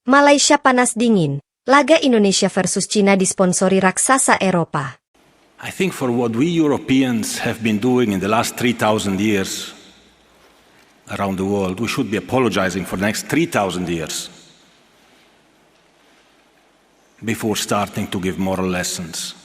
Malaysia panas dingin, laga Indonesia versus Cina disponsori raksasa Eropa. I think for what we Europeans have been doing in the last 3,000 years around the world, we should be apologizing for the next 3,000 years before starting to give moral lessons.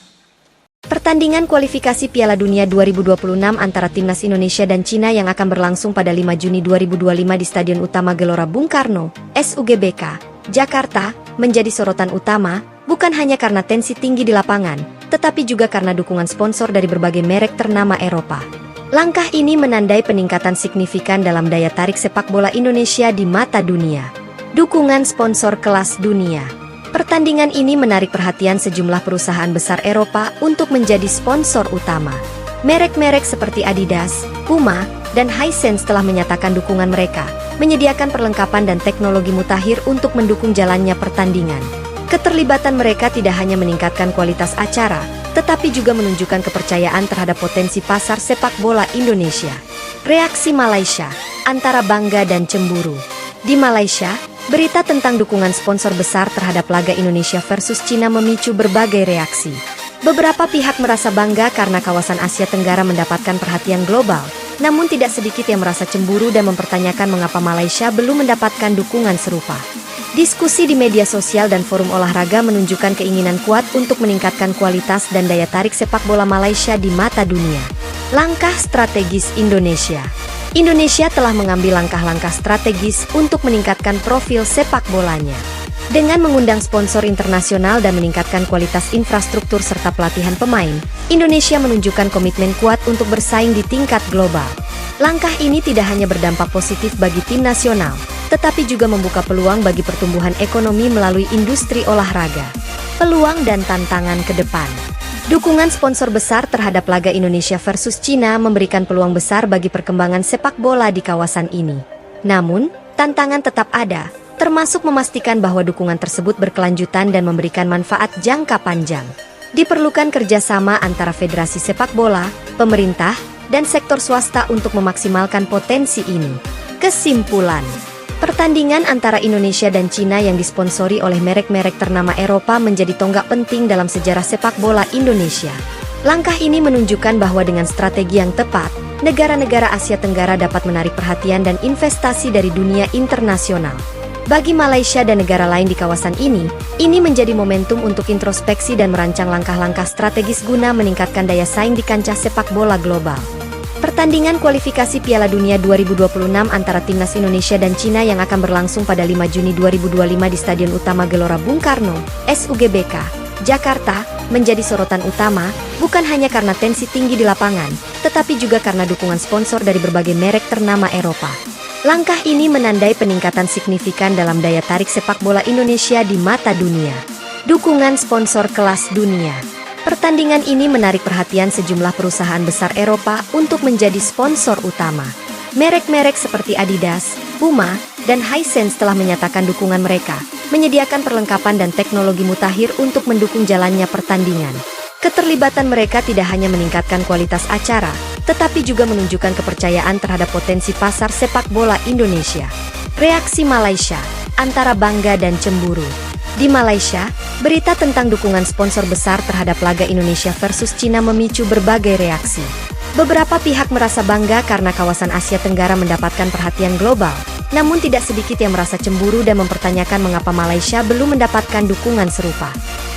Pertandingan kualifikasi Piala Dunia 2026 antara Timnas Indonesia dan Cina yang akan berlangsung pada 5 Juni 2025 di Stadion Utama Gelora Bung Karno, SUGBK, Jakarta, menjadi sorotan utama, bukan hanya karena tensi tinggi di lapangan, tetapi juga karena dukungan sponsor dari berbagai merek ternama Eropa. Langkah ini menandai peningkatan signifikan dalam daya tarik sepak bola Indonesia di mata dunia. Dukungan sponsor kelas dunia. Pertandingan ini menarik perhatian sejumlah perusahaan besar Eropa untuk menjadi sponsor utama. Merek-merek seperti Adidas, Puma, dan Hisense telah menyatakan dukungan mereka, menyediakan perlengkapan dan teknologi mutakhir untuk mendukung jalannya pertandingan. Keterlibatan mereka tidak hanya meningkatkan kualitas acara, tetapi juga menunjukkan kepercayaan terhadap potensi pasar sepak bola Indonesia. Reaksi Malaysia, antara bangga dan cemburu. Di Malaysia, berita tentang dukungan sponsor besar terhadap laga Indonesia versus Cina memicu berbagai reaksi. Beberapa pihak merasa bangga karena kawasan Asia Tenggara mendapatkan perhatian global, namun tidak sedikit yang merasa cemburu dan mempertanyakan mengapa Malaysia belum mendapatkan dukungan serupa. Diskusi di media sosial dan forum olahraga menunjukkan keinginan kuat untuk meningkatkan kualitas dan daya tarik sepak bola Malaysia di mata dunia. Langkah strategis Indonesia. Indonesia telah mengambil langkah-langkah strategis untuk meningkatkan profil sepak bolanya. Dengan mengundang sponsor internasional dan meningkatkan kualitas infrastruktur serta pelatihan pemain, Indonesia menunjukkan komitmen kuat untuk bersaing di tingkat global. Langkah ini tidak hanya berdampak positif bagi tim nasional, tetapi juga membuka peluang bagi pertumbuhan ekonomi melalui industri olahraga. Peluang dan tantangan ke depan. Dukungan sponsor besar terhadap laga Indonesia versus Cina memberikan peluang besar bagi perkembangan sepak bola di kawasan ini. Namun, tantangan tetap ada, termasuk memastikan bahwa dukungan tersebut berkelanjutan dan memberikan manfaat jangka panjang. Diperlukan kerjasama antara federasi sepak bola, pemerintah, dan sektor swasta untuk memaksimalkan potensi ini. Kesimpulan, pertandingan antara Indonesia dan Cina yang disponsori oleh merek-merek ternama Eropa menjadi tonggak penting dalam sejarah sepak bola Indonesia. Langkah ini menunjukkan bahwa dengan strategi yang tepat, negara-negara Asia Tenggara dapat menarik perhatian dan investasi dari dunia internasional. Bagi Malaysia dan negara lain di kawasan ini menjadi momentum untuk introspeksi dan merancang langkah-langkah strategis guna meningkatkan daya saing di kancah sepak bola global. Pertandingan kualifikasi Piala Dunia 2026 antara Timnas Indonesia dan Cina yang akan berlangsung pada 5 Juni 2025 di Stadion Utama Gelora Bung Karno, SUGBK, Jakarta, menjadi sorotan utama, bukan hanya karena tensi tinggi di lapangan, tetapi juga karena dukungan sponsor dari berbagai merek ternama Eropa. Langkah ini menandai peningkatan signifikan dalam daya tarik sepak bola Indonesia di mata dunia. Dukungan sponsor kelas dunia. Pertandingan ini menarik perhatian sejumlah perusahaan besar Eropa untuk menjadi sponsor utama. Merek-merek seperti Adidas, Puma, dan Hisense telah menyatakan dukungan mereka, menyediakan perlengkapan dan teknologi mutakhir untuk mendukung jalannya pertandingan. Keterlibatan mereka tidak hanya meningkatkan kualitas acara, tetapi juga menunjukkan kepercayaan terhadap potensi pasar sepak bola Indonesia. Reaksi Malaysia, antara bangga dan cemburu. Di Malaysia, berita tentang dukungan sponsor besar terhadap laga Indonesia versus Cina memicu berbagai reaksi. Beberapa pihak merasa bangga karena kawasan Asia Tenggara mendapatkan perhatian global, namun tidak sedikit yang merasa cemburu dan mempertanyakan mengapa Malaysia belum mendapatkan dukungan serupa.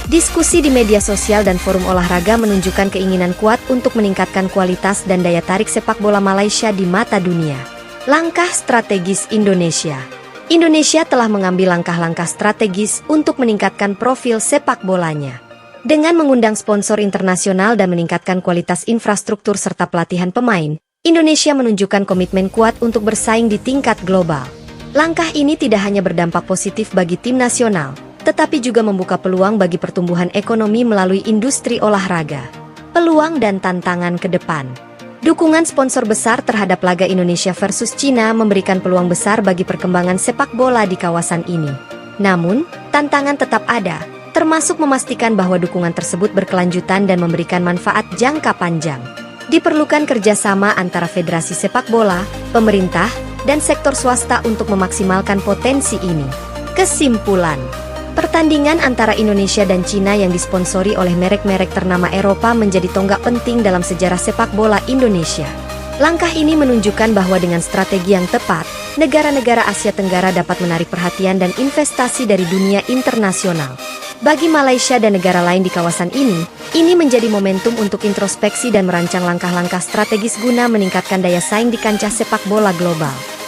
Diskusi di media sosial dan forum olahraga menunjukkan keinginan kuat untuk meningkatkan kualitas dan daya tarik sepak bola Malaysia di mata dunia. Langkah strategis Indonesia. Indonesia telah mengambil langkah-langkah strategis untuk meningkatkan profil sepak bolanya. Dengan mengundang sponsor internasional dan meningkatkan kualitas infrastruktur serta pelatihan pemain, Indonesia menunjukkan komitmen kuat untuk bersaing di tingkat global. Langkah ini tidak hanya berdampak positif bagi tim nasional, tetapi juga membuka peluang bagi pertumbuhan ekonomi melalui industri olahraga. Peluang dan tantangan ke depan. Dukungan sponsor besar terhadap laga Indonesia versus Cina memberikan peluang besar bagi perkembangan sepak bola di kawasan ini. Namun, tantangan tetap ada, termasuk memastikan bahwa dukungan tersebut berkelanjutan dan memberikan manfaat jangka panjang. Diperlukan kerjasama antara federasi sepak bola, pemerintah, dan sektor swasta untuk memaksimalkan potensi ini. Kesimpulan, pertandingan antara Indonesia dan Cina yang disponsori oleh merek-merek ternama Eropa menjadi tonggak penting dalam sejarah sepak bola Indonesia. Langkah ini menunjukkan bahwa dengan strategi yang tepat, negara-negara Asia Tenggara dapat menarik perhatian dan investasi dari dunia internasional. Bagi Malaysia dan negara lain di kawasan ini menjadi momentum untuk introspeksi dan merancang langkah-langkah strategis guna meningkatkan daya saing di kancah sepak bola global.